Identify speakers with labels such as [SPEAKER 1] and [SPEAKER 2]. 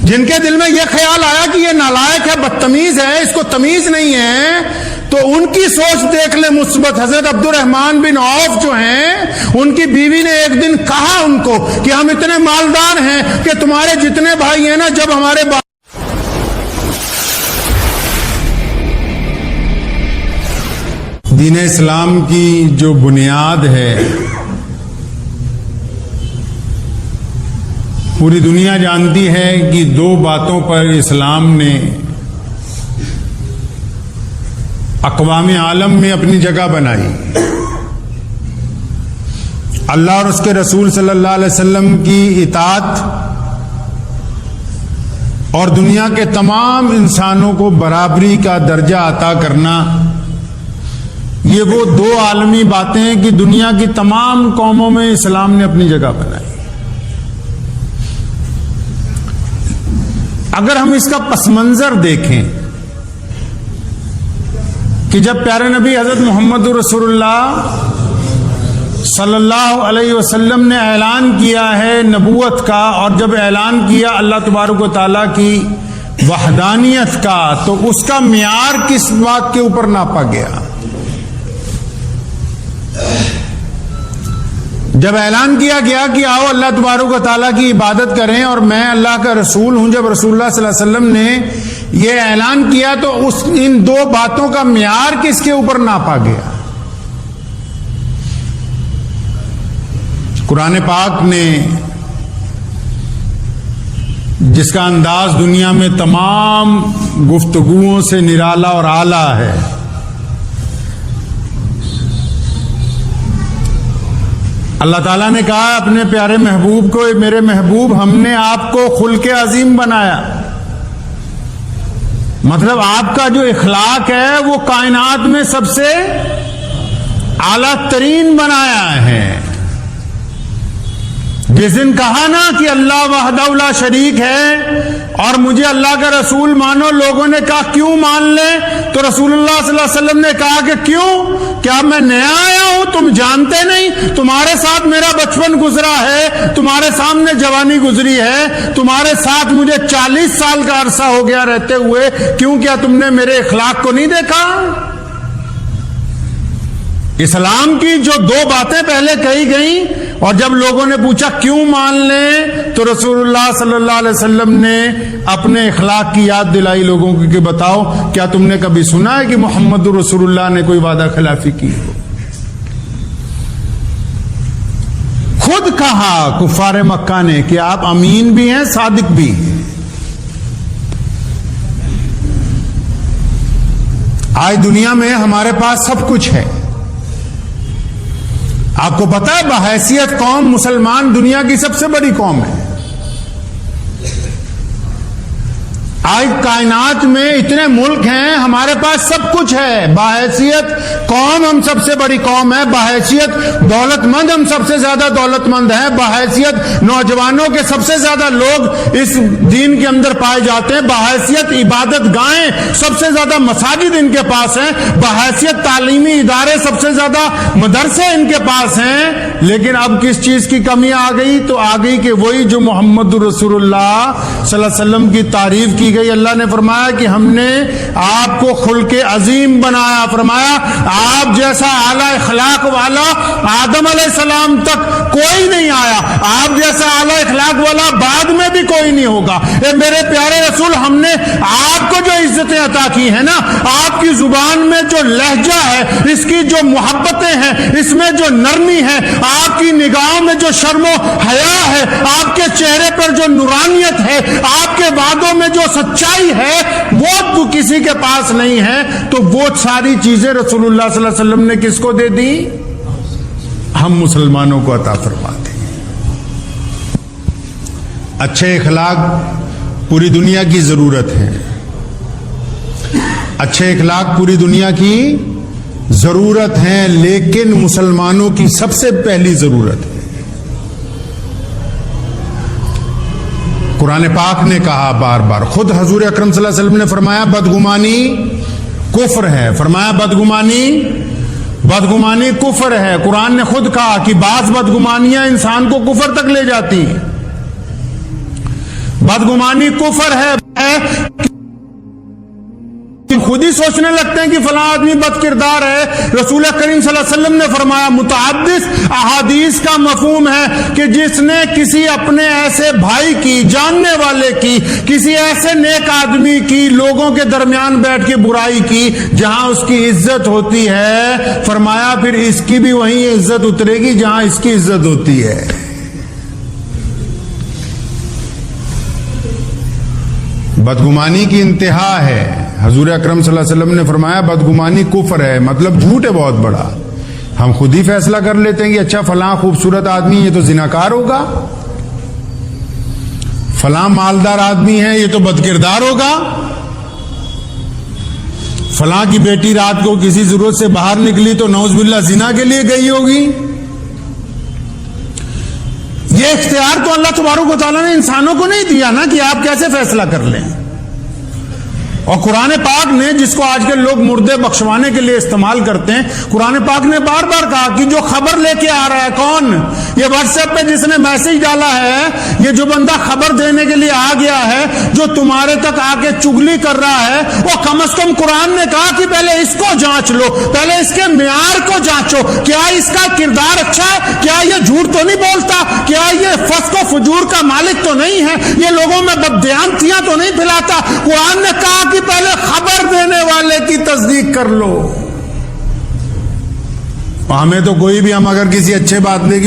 [SPEAKER 1] جن کے دل میں یہ خیال آیا کہ یہ نالائق ہے، بدتمیز ہے، اس کو تمیز نہیں ہے، تو ان کی سوچ دیکھ لیں مثبت۔ حضرت عبد الرحمن بن عوف جو ہیں، ان کی بیوی نے ایک دن کہا ان کو کہ ہم اتنے مالدار ہیں کہ تمہارے جتنے بھائی ہیں نا، جب ہمارے دین اسلام کی جو بنیاد ہے، پوری دنیا جانتی ہے کہ دو باتوں پر اسلام نے اقوام عالم میں اپنی جگہ بنائی، اللہ اور اس کے رسول صلی اللہ علیہ وسلم کی اطاعت اور دنیا کے تمام انسانوں کو برابری کا درجہ عطا کرنا۔ یہ وہ دو عالمی باتیں ہیں کہ دنیا کی تمام قوموں میں اسلام نے اپنی جگہ بنائی۔ اگر ہم اس کا پس منظر دیکھیں کہ جب پیارے نبی حضرت محمد رسول اللہ صلی اللہ علیہ وسلم نے اعلان کیا ہے نبوت کا، اور جب اعلان کیا اللہ تبارک و تعالیٰ کی وحدانیت کا، تو اس کا معیار کس بات کے اوپر ناپا گیا؟ جب اعلان کیا گیا کہ آؤ اللہ تبارک و تعالیٰ کی عبادت کریں اور میں اللہ کا رسول ہوں، جب رسول اللہ صلی اللہ علیہ وسلم نے یہ اعلان کیا تو ان دو باتوں کا معیار کس کے اوپر ناپا گیا؟ قرآن پاک نے جس کا انداز دنیا میں تمام گفتگوؤں سے نرالا اور اعلیٰ ہے، اللہ تعالیٰ نے کہا اپنے پیارے محبوب کو، میرے محبوب ہم نے آپ کو خلق عظیم بنایا، مطلب آپ کا جو اخلاق ہے وہ کائنات میں سب سے اعلیٰ ترین بنایا ہے۔ جس دن کہا نا کہ اللہ وحدہ لا شریک ہے اور مجھے اللہ کا رسول مانو، لوگوں نے کہا کیوں مان لیں؟ تو رسول اللہ صلی اللہ علیہ وسلم نے کہا کہ کیوں؟ کیا میں نیا آیا ہوں؟ تم جانتے نہیں؟ تمہارے ساتھ میرا بچپن گزرا ہے، تمہارے سامنے جوانی گزری ہے، تمہارے ساتھ مجھے 40 سال کا عرصہ ہو گیا رہتے ہوئے، کیوں کیا تم نے میرے اخلاق کو نہیں دیکھا؟ اسلام کی جو دو باتیں پہلے کہی گئیں، اور جب لوگوں نے پوچھا کیوں مان لیں، تو رسول اللہ صلی اللہ علیہ وسلم نے اپنے اخلاق کی یاد دلائی لوگوں کو کہ بتاؤ کیا تم نے کبھی سنا ہے کہ محمد رسول اللہ نے کوئی وعدہ خلافی کی ہو؟ خود کہا کفار مکہ نے کہ آپ امین بھی ہیں، صادق بھی ہیں۔ آج دنیا میں ہمارے پاس سب کچھ ہے، آپ کو پتا ہے بحیثیت قوم مسلمان دنیا کی سب سے بڑی قوم ہے۔ آج کائنات میں اتنے ملک ہیں، ہمارے پاس سب کچھ ہے، بحیثیت قوم ہم سب سے بڑی قوم ہے، بحیثیت دولت مند ہم سب سے زیادہ دولت مند ہیں، بحیثیت نوجوانوں کے سب سے زیادہ لوگ اس دین کے اندر پائے جاتے ہیں، بحیثیت عبادت گاہیں سب سے زیادہ مساجد ان کے پاس ہیں، بحیثیت تعلیمی ادارے سب سے زیادہ مدرسے ان کے پاس ہیں۔ لیکن اب کس چیز کی کمی آ گئی؟ تو آ گئی کہ وہی جو محمد رسول اللہ صلی اللہ علیہ وسلم کی تعریف کی گئی، اللہ نے فرمایا کہ ہم نے آپ کو خلق عظیم بنایا، فرمایا آپ جیسا اعلیٰ اخلاق والا آدم علیہ السلام تک کوئی نہیں آیا، آپ جیسا اعلیٰ اخلاق والا بعد میں بھی کوئی نہیں ہوگا۔ اے میرے پیارے رسول، ہم نے آپ کو جو عزتیں عطا کی ہیں نا، آپ کی زبان میں جو لہجہ ہے، اس کی جو محبتیں ہیں، اس میں جو نرمی ہے، آپ کی نگاہوں میں جو شرم و حیا ہے، آپ کے چہرے پر جو نورانیت ہے، آپ کے وعدوں میں جو سچائی ہے، وہ تو کسی کے پاس نہیں ہے۔ تو وہ ساری چیزیں رسول اللہ صلی اللہ علیہ وسلم نے کس کو دے دی؟ ہم مسلمانوں کو عطا فرماتے ہیں۔ اچھے اخلاق پوری دنیا کی ضرورت ہے، اچھے اخلاق پوری دنیا کی ضرورت ہیں، لیکن مسلمانوں کی سب سے پہلی ضرورت ہے۔ قرآن پاک نے کہا بار بار، خود حضور اکرم صلی اللہ علیہ وسلم نے فرمایا بدگمانی کفر ہے، فرمایا بدگمانی کفر ہے۔ قرآن نے خود کہا کہ بعض بدگمانیاں انسان کو کفر تک لے جاتی ہیں۔ بدگمانی کفر ہے. خود ہی سوچنے لگتے ہیں کہ فلاں آدمی بد کردار ہے. رسول کریم صلی اللہ علیہ وسلم نے فرمایا, متعدد احادیث کا مفہوم ہے کہ جس نے کسی اپنے ایسے بھائی کی, جاننے والے کی, کسی ایسے نیک آدمی کی لوگوں کے درمیان بیٹھ کے برائی کی جہاں اس کی عزت ہوتی ہے, فرمایا پھر اس کی بھی وہیں عزت اترے گی جہاں اس کی عزت ہوتی ہے. بدگمانی کی انتہا ہے. حضور اکرم صلی اللہ علیہ وسلم نے فرمایا بدگمانی کفر ہے, مطلب جھوٹ ہے بہت بڑا. ہم خود ہی فیصلہ کر لیتے ہیں کہ اچھا فلاں خوبصورت آدمی یہ تو زناکار ہوگا, فلاں مالدار آدمی ہے یہ تو بد کردار ہوگا, فلاں کی بیٹی رات کو کسی ضرورت سے باہر نکلی تو نعوذ باللہ زنا کے لیے گئی ہوگی. یہ اختیار تو اللہ تبارک و تعالیٰ نے انسانوں کو نہیں دیا نا کہ آپ کیسے فیصلہ کر لیں. اور قرآن پاک نے, جس کو آج کل لوگ مردے بخشوانے کے لیے استعمال کرتے ہیں, قرآن پاک نے بار بار کہا کہ جو خبر لے کے آ رہا ہے, کون, یہ واٹس ایپ پہ جس نے میسج ڈالا ہے, یہ جو بندہ خبر دینے کے لیے آ گیا ہے, جو تمہارے تک آ کے چگلی کر رہا ہے, وہ کم از کم قرآن نے کہا کہ پہلے اس کو جانچ لو, پہلے اس کے معیار کو جانچو, کیا اس کا کردار اچھا ہے, کیا یہ جھوٹ تو نہیں بولتا, کیا یہ فسق و فجور کا مالک تو نہیں ہے, یہ لوگوں میں بددیانتیاں تو نہیں پھیلاتا. قرآن نے کہا کہ پہلے خبر دینے والے کی تصدیق کر لو. ہمیں تو کوئی بھی, ہم اگر کسی اچھے بات لے